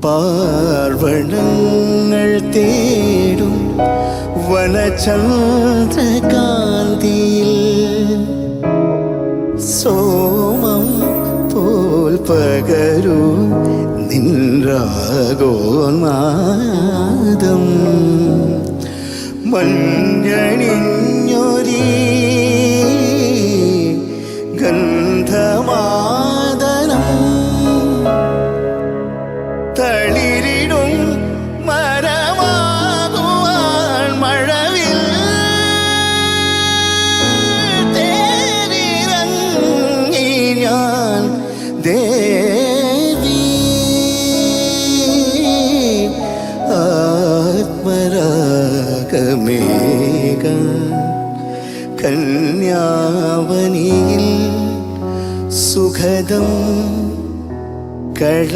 പാർവണങ്ങൾ തേടും വനചന്ദ്രകാന്തിയിൽ സോമം പോൽ പകരൂ നിൻരാഗോനാദം മഞ്ഞണിഞ്ഞൊരീ ഗന്ധമാദനം തളിരിടും മരമാകുവാൻ മഴവിൽ തേരിറങ്ങി ഞാൻ ദേവി ആത്മരാഗമേക കന്യാവനിയിൽ സുഖദം കള